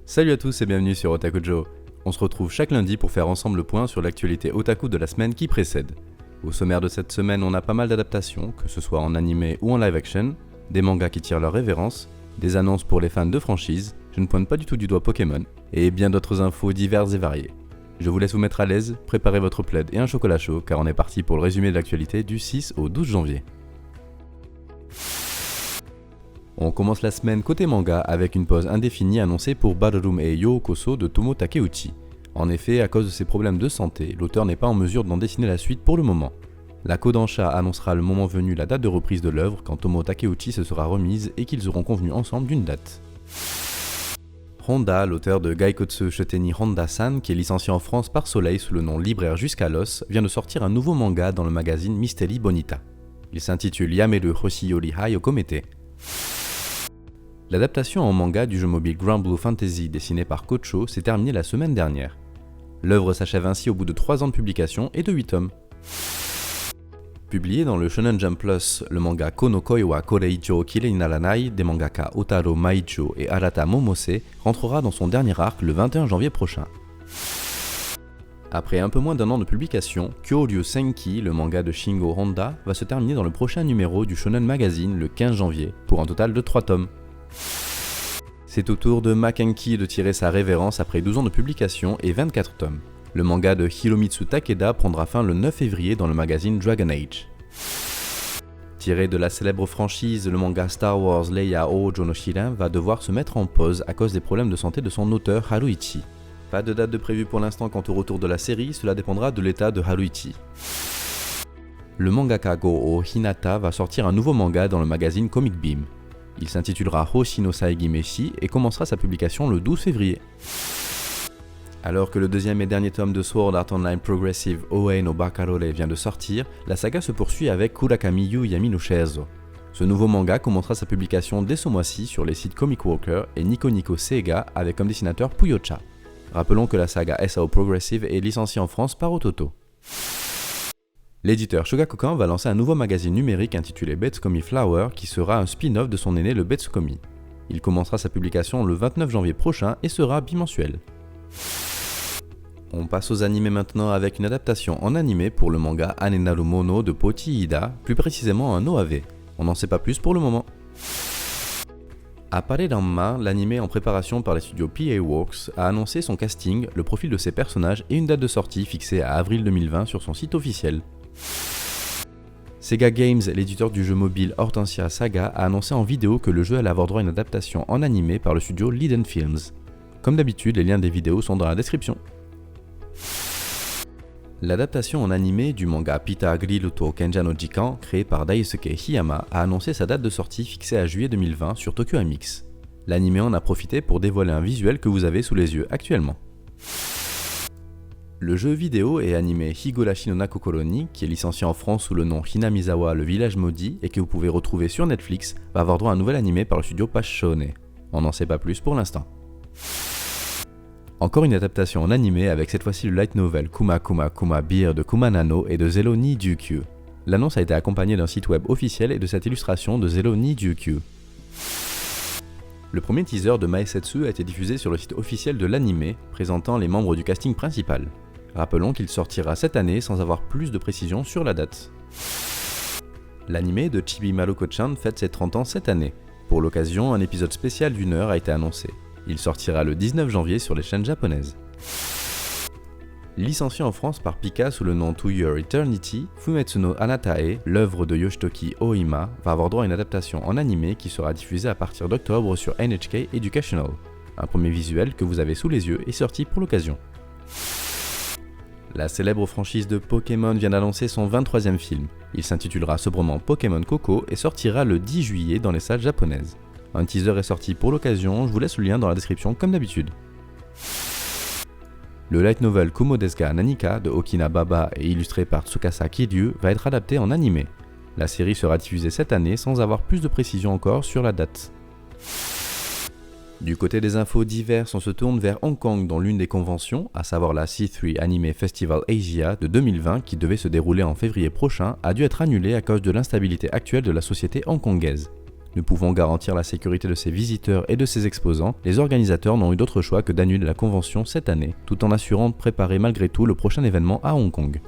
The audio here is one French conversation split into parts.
Salut à tous et bienvenue sur Otakujo. On se retrouve chaque lundi pour faire ensemble le point sur l'actualité otaku de la semaine qui précède. Au sommaire de cette semaine, on a pas mal d'adaptations, que ce soit en animé ou en live action, des mangas qui tirent leur révérence, des annonces pour les fans de franchise, je ne pointe pas du tout du doigt Pokémon, et bien d'autres infos diverses et variées. Je vous laisse vous mettre à l'aise, préparez votre plaid et un chocolat chaud car on est parti pour le résumé de l'actualité du 6 au 12 janvier. On commence la semaine côté manga avec une pause indéfinie annoncée pour Ballroom et Yokoso de Tomo Takeuchi. En effet, à cause de ses problèmes de santé, l'auteur n'est pas en mesure d'en dessiner la suite pour le moment. La Kodansha annoncera le moment venu la date de reprise de l'œuvre quand Tomo Takeuchi se sera remise et qu'ils auront convenu ensemble d'une date. Honda, l'auteur de Gaikotsu Shoteni Honda-san, qui est licencié en France par Soleil sous le nom Libraire jusqu'à l'os, vient de sortir un nouveau manga dans le magazine Mystery Bonita. Il s'intitule Yameru Hoshiyori Hayokomete. L'adaptation en manga du jeu mobile Grand Blue Fantasy dessiné par Kocho s'est terminée la semaine dernière. L'œuvre s'achève ainsi au bout de 3 ans de publication et de 8 tomes. Publié dans le Shonen Jump Plus, le manga Kono Koi wa Koreijo Kirei Naranai des mangaka Otaro Maijo et Arata Momose rentrera dans son dernier arc le 21 janvier prochain. Après un peu moins d'un an de publication, Kyoryu Senki, le manga de Shingo Honda, va se terminer dans le prochain numéro du Shonen Magazine le 15 janvier, pour un total de 3 tomes. C'est au tour de Makenki de tirer sa révérence après 12 ans de publication et 24 tomes. Le manga de Hiromitsu Takeda prendra fin le 9 février dans le magazine Dragon Age. Tiré de la célèbre franchise, le manga Star Wars Leia Oujo no Shiren va devoir se mettre en pause à cause des problèmes de santé de son auteur Haruichi. Pas de date de prévue pour l'instant quant au retour de la série, cela dépendra de l'état de Haruichi. Le mangaka Go-o Hinata va sortir un nouveau manga dans le magazine Comic Beam. Il s'intitulera Hoshi no Saegi Meshi et commencera sa publication le 12 février. Alors que le deuxième et dernier tome de Sword Art Online Progressive Oe no Bakarore vient de sortir, la saga se poursuit avec Kurakami Yu Yami no Sheizo. Ce nouveau manga commencera sa publication dès ce mois-ci sur les sites Comic Walker et Nico Nico Sega avec comme dessinateur Puyocha. Rappelons que la saga SAO Progressive est licenciée en France par Ototo. L'éditeur Shogakukan va lancer un nouveau magazine numérique intitulé Betsukomi Flower qui sera un spin-off de son aîné le Betsukomi. Il commencera sa publication le 29 janvier prochain et sera bimensuel. On passe aux animés maintenant avec une adaptation en animé pour le manga Anenaru Mono de Poti Ida, plus précisément un OAV. On n'en sait pas plus pour le moment. Appare Ranma, l'animé en préparation par les studios PA Works, a annoncé son casting, le profil de ses personnages et une date de sortie fixée à avril 2020 sur son site officiel. Sega Games, l'éditeur du jeu mobile Hortensia Saga, a annoncé en vidéo que le jeu allait avoir droit à une adaptation en animé par le studio Liden Films. Comme d'habitude, les liens des vidéos sont dans la description. L'adaptation en animé du manga Pita Griruto Kenja no Jikan, créé par Daisuke Hiyama, a annoncé sa date de sortie fixée à juillet 2020 sur Tokyo MX. L'animé en a profité pour dévoiler un visuel que vous avez sous les yeux actuellement. Le jeu vidéo et animé Higurashi no Nakokoro ni, qui est licencié en France sous le nom Hinamizawa le village maudit et que vous pouvez retrouver sur Netflix, va avoir droit à un nouvel animé par le studio Pashone. On n'en sait pas plus pour l'instant. Encore une adaptation en animé avec cette fois-ci le light novel Kuma Kuma Kuma Beer de Kuma Nano et de Zero ni Ryukyu. L'annonce a été accompagnée d'un site web officiel et de cette illustration de Zero ni Ryukyu. Le premier teaser de Maesetsu a été diffusé sur le site officiel de l'animé, présentant les membres du casting principal. Rappelons qu'il sortira cette année sans avoir plus de précision sur la date. L'animé de Chibi Maruko-chan fête ses 30 ans cette année. Pour l'occasion, un épisode spécial d'1 heure a été annoncé. Il sortira le 19 janvier sur les chaînes japonaises. Licencié en France par Pika sous le nom To Your Eternity, Fumetsu no Anatae, l'œuvre de Yoshitoki Ohima, va avoir droit à une adaptation en animé qui sera diffusée à partir d'octobre sur NHK Educational. Un premier visuel que vous avez sous les yeux est sorti pour l'occasion. La célèbre franchise de Pokémon vient d'annoncer son 23e film. Il s'intitulera sobrement Pokémon Coco et sortira le 10 juillet dans les salles japonaises. Un teaser est sorti pour l'occasion, je vous laisse le lien dans la description comme d'habitude. Le light novel Kumo desu ga Nanika de Okina Baba et illustré par Tsukasa Kiryu va être adapté en animé. La série sera diffusée cette année sans avoir plus de précision encore sur la date. Du côté des infos diverses, on se tourne vers Hong Kong dont l'une des conventions, à savoir la C3 Anime Festival Asia de 2020 qui devait se dérouler en février prochain, a dû être annulée à cause de l'instabilité actuelle de la société hongkongaise. Ne pouvant garantir la sécurité de ses visiteurs et de ses exposants, les organisateurs n'ont eu d'autre choix que d'annuler la convention cette année, tout en assurant de préparer malgré tout le prochain événement à Hong Kong.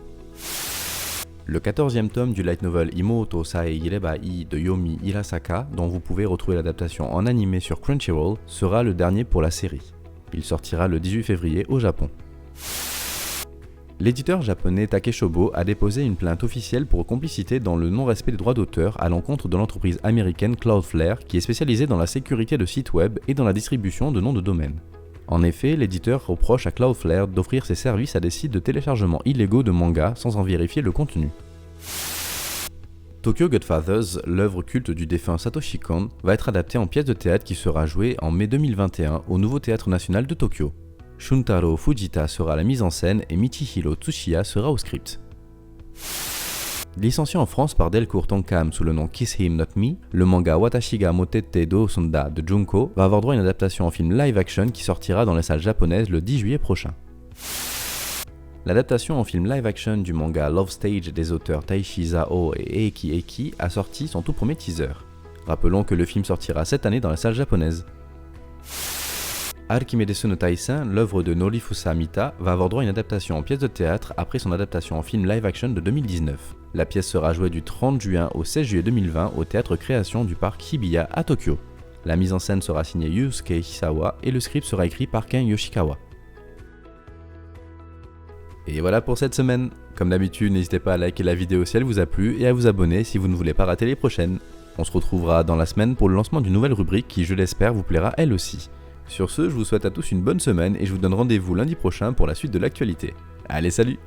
Le 14e tome du light novel Imoto Sae Irebai de Yomi Hirasaka, dont vous pouvez retrouver l'adaptation en animé sur Crunchyroll, sera le dernier pour la série. Il sortira le 18 février au Japon. L'éditeur japonais Takeshobo a déposé une plainte officielle pour complicité dans le non-respect des droits d'auteur à l'encontre de l'entreprise américaine Cloudflare qui est spécialisée dans la sécurité de sites web et dans la distribution de noms de domaine. En effet, l'éditeur reproche à Cloudflare d'offrir ses services à des sites de téléchargement illégaux de mangas sans en vérifier le contenu. Tokyo Godfathers, l'œuvre culte du défunt Satoshi Kon, va être adaptée en pièce de théâtre qui sera jouée en mai 2021 au nouveau Théâtre National de Tokyo. Shuntaro Fujita sera à la mise en scène et Michihiro Tsuchiya sera au script. Licencié en France par Delcourt Tonkam sous le nom Kiss Him Not Me, le manga Watashi ga Motete do Sonda de Junko va avoir droit à une adaptation en film live-action qui sortira dans les salles japonaises le 10 juillet prochain. L'adaptation en film live-action du manga Love Stage des auteurs Taishi Zao et Eiki Eki a sorti son tout premier teaser. Rappelons que le film sortira cette année dans les salles japonaises. Archimedes no Taisen, l'œuvre de Norifusa Mita, va avoir droit à une adaptation en pièce de théâtre après son adaptation en film live-action de 2019. La pièce sera jouée du 30 juin au 16 juillet 2020 au théâtre Création du parc Hibiya à Tokyo. La mise en scène sera signée Yusuke Hisawa et le script sera écrit par Ken Yoshikawa. Et voilà pour cette semaine. Comme d'habitude, n'hésitez pas à liker la vidéo si elle vous a plu et à vous abonner si vous ne voulez pas rater les prochaines. On se retrouvera dans la semaine pour le lancement d'une nouvelle rubrique qui, je l'espère, vous plaira elle aussi. Sur ce, je vous souhaite à tous une bonne semaine et je vous donne rendez-vous lundi prochain pour la suite de l'actualité. Allez, salut!